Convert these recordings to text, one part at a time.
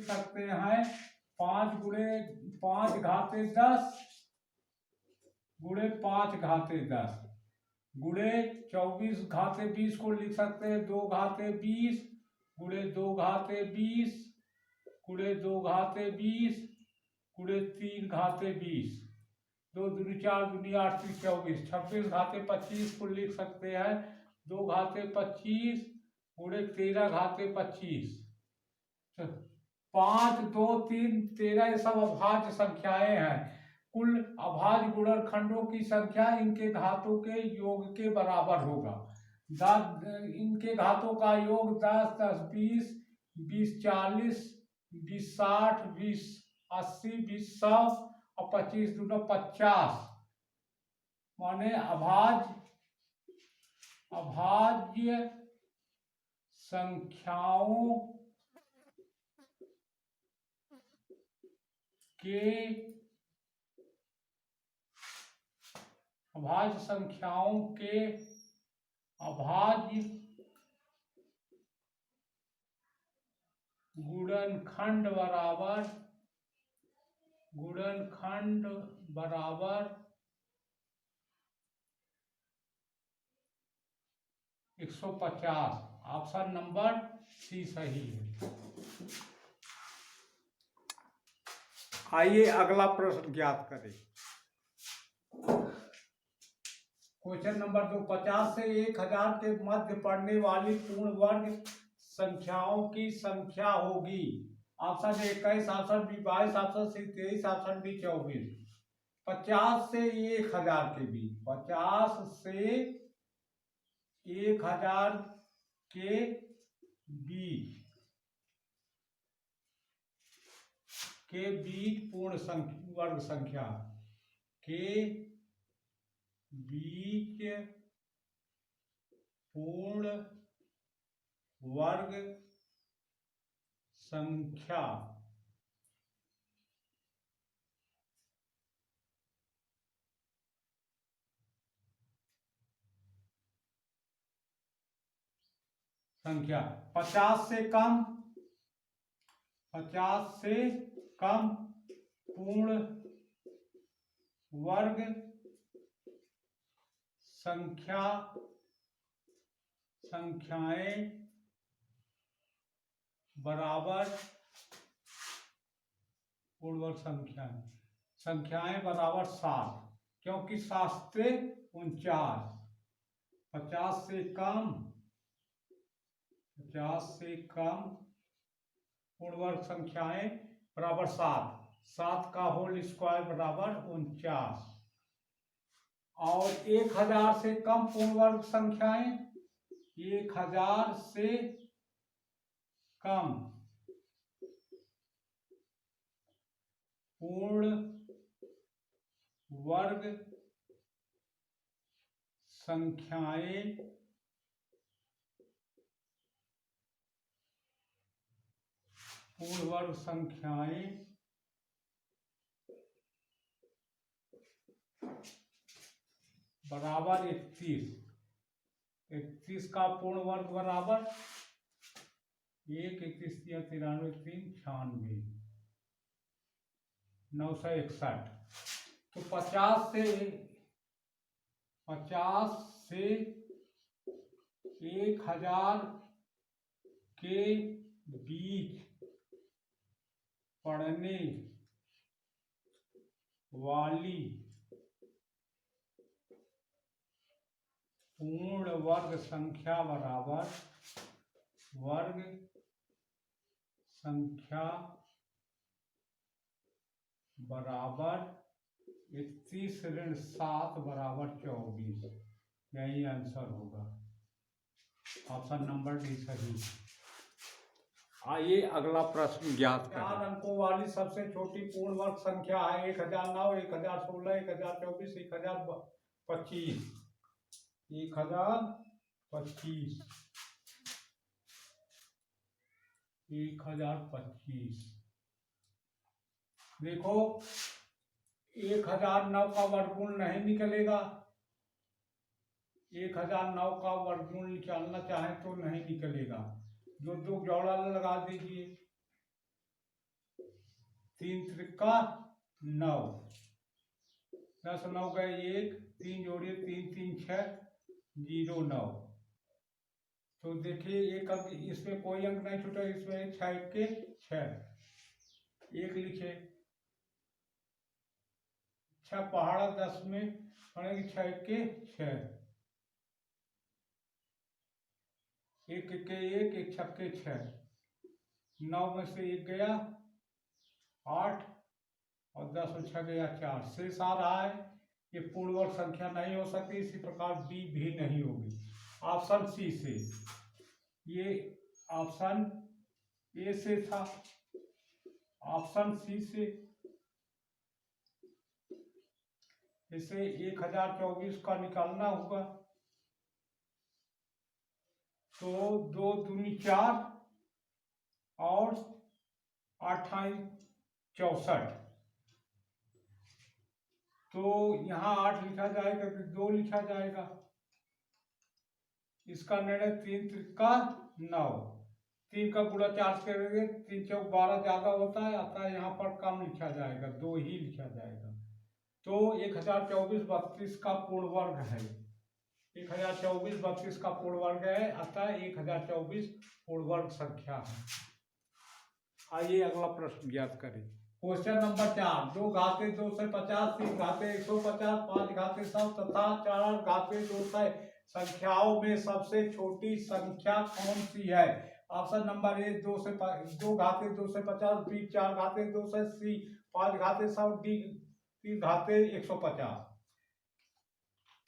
सकते हैं 5 गुणे 5 घाते 10 गुणे 5 घाते 10 गुणे 24 घाते 20 को लिख सकते हैं 2 घाते 20 गुणे 2 घाते 20 गुणे 2 घाते 20 गुणे 3 घाते 20 2 दूनी 4 दूनी 8 3 24 26 घाते 25 को लिख सकते हैं 2 घाते 25 गुणे 13 घाते 25 5 2 3 13 ये सब अभाज्य संख्याएं हैं। कुल अभाज्य गुणनखंडों की संख्या इनके घातों के योग के बराबर होगा। इनके घातों का योग 10 10 20 20 40 20 60 20 80 20 100 और 25 दूना 50 माने अभाज्य संख्याओं के अभाज्य गुणनखंड बराबर 150। ऑप्शन नंबर सी सही है। आइए अगला प्रश्न ज्ञात करें। क्वेश्चन नंबर 2 50 से 1000 के मध्य पड़ने वाली पूर्ण वर्ग संख्याओं की संख्या होगी। Option 21 option B 22 option C 23 option D 24। 50 से 1000 के बीच 50 से 1000 के बीच पूर्ण वर्ग संख्या के बीच पूर्ण वर्ग संख्या संख्या 50 से कम पूर्ण वर्ग संख्याएं बराबर पूर्ण वर्ग संख्याएं बराबर 7 क्योंकि 7 से 49। 50 से कम पूर्ण वर्ग संख्याएं बराबर 7 का होल स्क्वायर बराबर 49 और 1000 से कम पूर्ण वर्ग संख्याएं 1000 से कम पूर्ण वर्ग संख्याएं बराबर 31 का पूर्ण वर्ग बराबर 1 31 93 3 96 961। तो 50 से 1000 के बीच पड़ने वाली पूर्ण वर्ग संख्या बराबर 31 ऋण 7 बराबर 24। यही आंसर होगा। ऑप्शन नंबर डी सही। आइए अगला प्रश्न ज्ञात करें। 4 अंकों वाली सबसे छोटी पूर्ण वर्ग संख्या है 1009 1016 1024 1025। 1025 देखो 1009 का वर्गमूल नहीं निकलेगा। 1009 का वर्गमूल निकालना चाहे तो नहीं निकलेगा। जो दो जोड़ा लगा दीजिए 3 त्रिका 9, 10 9 गए 1, 3 जोड़िए 3 3 6 0 9। तो देखिए एक अंक इसमें कोई अंक नहीं छूटा, इसमें 6 के 6 एक लिखे। 6 पहाड़ा 10 में पड़ेगी 6 के 6, 1 के 1, 1 छक्के 6, 9 में से 1 गया 8 और 10 में 6 गया 4, शेष आ रहा है। ये पूर्ण वर्ग संख्या नहीं हो सकती, इसी प्रकार बी भी नहीं होगी। ऑप्शन सी से, ये ऑप्शन ए से था, ऑप्शन सी से। इसे 1024 का निकालना होगा। तो 2 दूनी 4 और 8 64, तो यहाँ 8 लिखा जाएगा कि 2 लिखा जाएगा। इसका निर्णय 3 त्रिका 9, 3 का गुणा 4 से करेंगे 3 चौक 12 ज्यादा होता है, अतः यहाँ पर कम लिखा जाएगा, 2 ही लिखा जाएगा। तो 1024 32 का पूर्ण वर्ग है, 1024 32 का पूर्ण वर्ग है, अतः 1024 पूर्ण वर्ग संख्या है। आइए अगला प्रश्न ज्ञात करें। क्वेश्चन नंबर 4, 2 घाते 250, 3 घाते 150, 5 घाते 100 तथा 4 घाते 200 संख्याओं में सबसे छोटी संख्या कौन सी है? ऑप्शन नंबर ए 2 घाते 250, बी 4 घाते 200, सी 5 घाते 100, डी 3 घाते 150।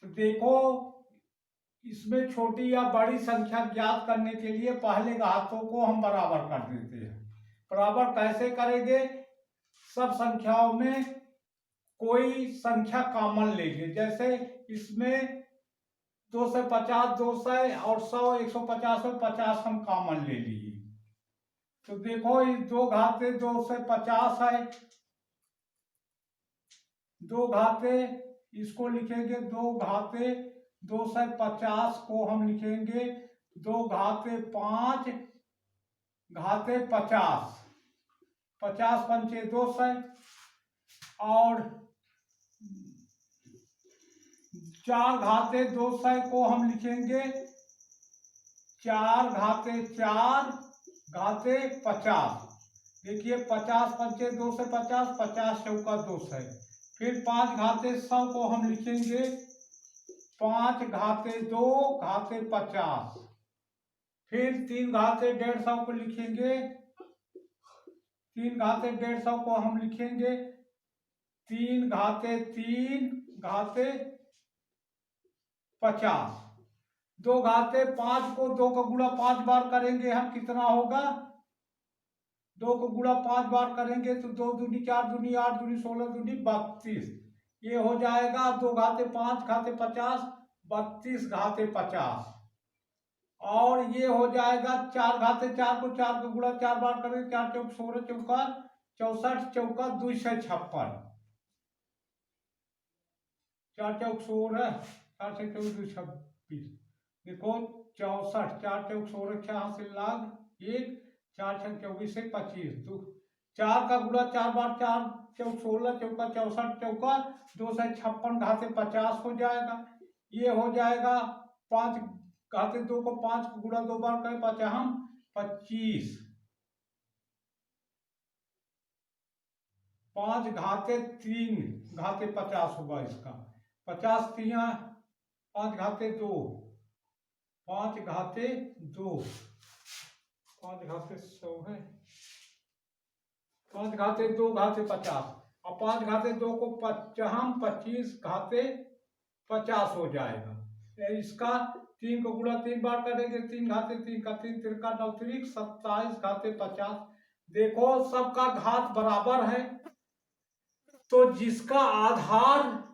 तो देखो, इसमें छोटी या बड़ी संख्या ज्ञात करने के लिए पहले घातों को हम बराबर कर देते हैं। बराबर कैसे करेंगे? सब संख्याओं में कोई संख्या कॉमन लेंगे, जैसे इसमें 250 200 और 100 150 में 50 हम कॉमन ले लिए। तो देखो, इस 2 घाते 250 है, 2 घाते इसको लिखेंगे 2 घाते 250 को हम लिखेंगे 2 घाते 5 घाते 50, 50 पंचे 200 और 4 घाते 200 को हम लिखेंगे 4 घाते 4 घाते 50। देखिए 50 पंचे 250, 50 चौका 200। फिर 5 घाते 100 को हम लिखेंगे 5 घाते 2 घाते 50। फिर 3 घाते 150 को लिखेंगे 3 घाते 150 को हम लिखेंगे 3 घाते 3 घाते 50। 2 घाते 5 को 2 का गुणा 5 बार करेंगे हम, कितना होगा? 2 को गुणा 5 बार करेंगे तो 2 दूनी 4 दूनी 8 दूनी 16 दूनी 32। ये हो जाएगा 2 घाते 5 घाते 50, 32 घाते 50। और ये हो जाएगा 4 घाते 4 को 4 का गुणा 4 बार करेंगे, 4 चौक 16 चौका 64 चौका 256, 4 चौक 16 4 से 226। देखो 64, 4 चौक 16 यहाँ से लाग 1, 4 छक 24 से 25, तो 4 का गुणा 4 बार 4 चौक 16 चौका 64 चौका 256 घाते 50 हो जाएगा। ये हो जाएगा 5 घाते 2 को 5 का गुणा 2 बार करें 5 हम 25, 5 घाते 3 घाते 50 होगा इसका। 50 3 5 घाते 2, 5 घाते 2, 5 घाते 100 है, 5 घाते 2 घाते 50 और 5 घाते 2 को 25 घाते 50 हो जाएगा। इसका 3 को गुणा 3 बार करेंगे 3 घाते 3 का 3 तिरका 9 तिरिक 27 घाते 50। देखो सबका घात बराबर है, तो जिसका आधार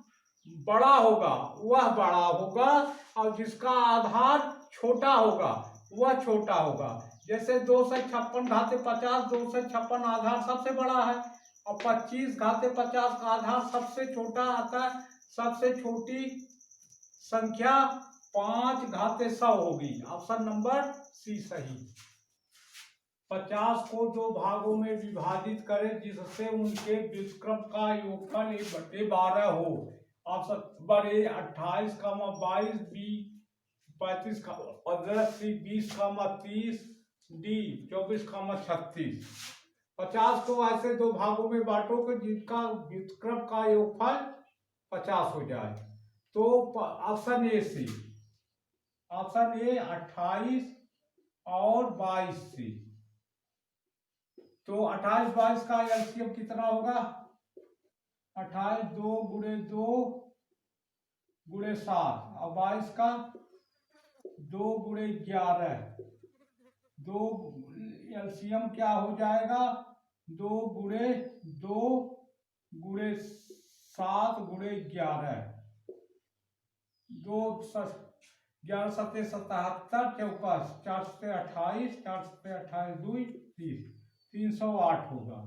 बड़ा होगा वह बड़ा होगा और जिसका आधार छोटा होगा वह छोटा होगा। जैसे 256 घाते 50, 256 आधार सबसे बड़ा है और 25 घाते 50 का आधार सबसे छोटा आता है। सबसे छोटी संख्या 5 घाते 100 होगी। ऑप्शन नंबर सी सही। 50 को 2 भागों में विभाजित करें जिससे उनके व्युत्क्रम का योगफल 1/12 हो। Option number A 28, 22, B 35, 15, C 20, 30, D 24, 36। 50 को ऐसे 2 भागों में बांटो कि जिनका व्युत्क्रम का योगफल 50 हो जाए। तो option A C, option A 28 और 22 सी। तो 28, 22 का एलसीएम कितना होगा? 28 2 गुणे 2 गुणे 7 और 22 का 2 गुणे 11। 2 एलसीएम क्या हो जाएगा? 2 गुणे 2 गुणे 7 गुणे 11। 2 11 7 77 चौका 4 से 28, 4 से 28 2 30, 308 होगा।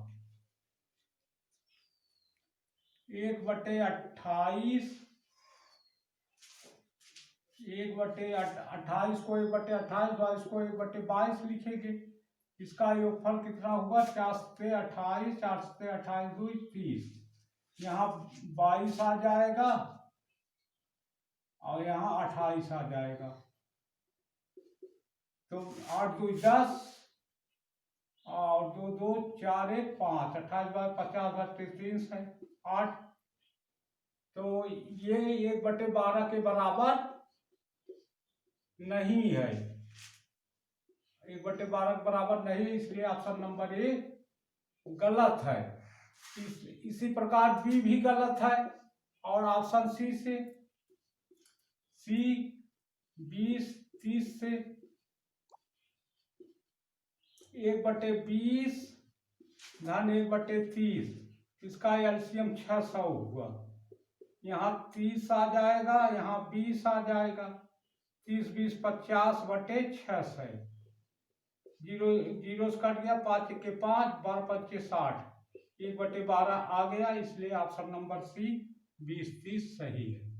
1/28, 1/28 को 1/28, 22 को 1/22 लिखेंगे। इसका योगफल कितना होगा? 4 से 28, 4 से 28 2 30। यहाँ 22 आ जाएगा और यहाँ 28 आ जाएगा। तो 8 2 10 और 2 2 4 1 5, 28 बार 50 33 है 8। तो ये 1/12 के बराबर नहीं है, 1/12 के बराबर नहीं, इसलिए ऑप्शन नंबर ए गलत है। इसी प्रकार बी भी गलत है और ऑप्शन सी से, सी 20 30 से 1/20 धन 1/30, इसका एलसीएम 600 हुआ। यहाँ 30 आ जाएगा, यहाँ 20 आ जाएगा। 30 20 50/600 है। जीरो जीरो से कट गया, 5 के 5, 12 5 के 60, 1/12 आ गया। इसलिए ऑप्शन नंबर सी 20 30 सही है।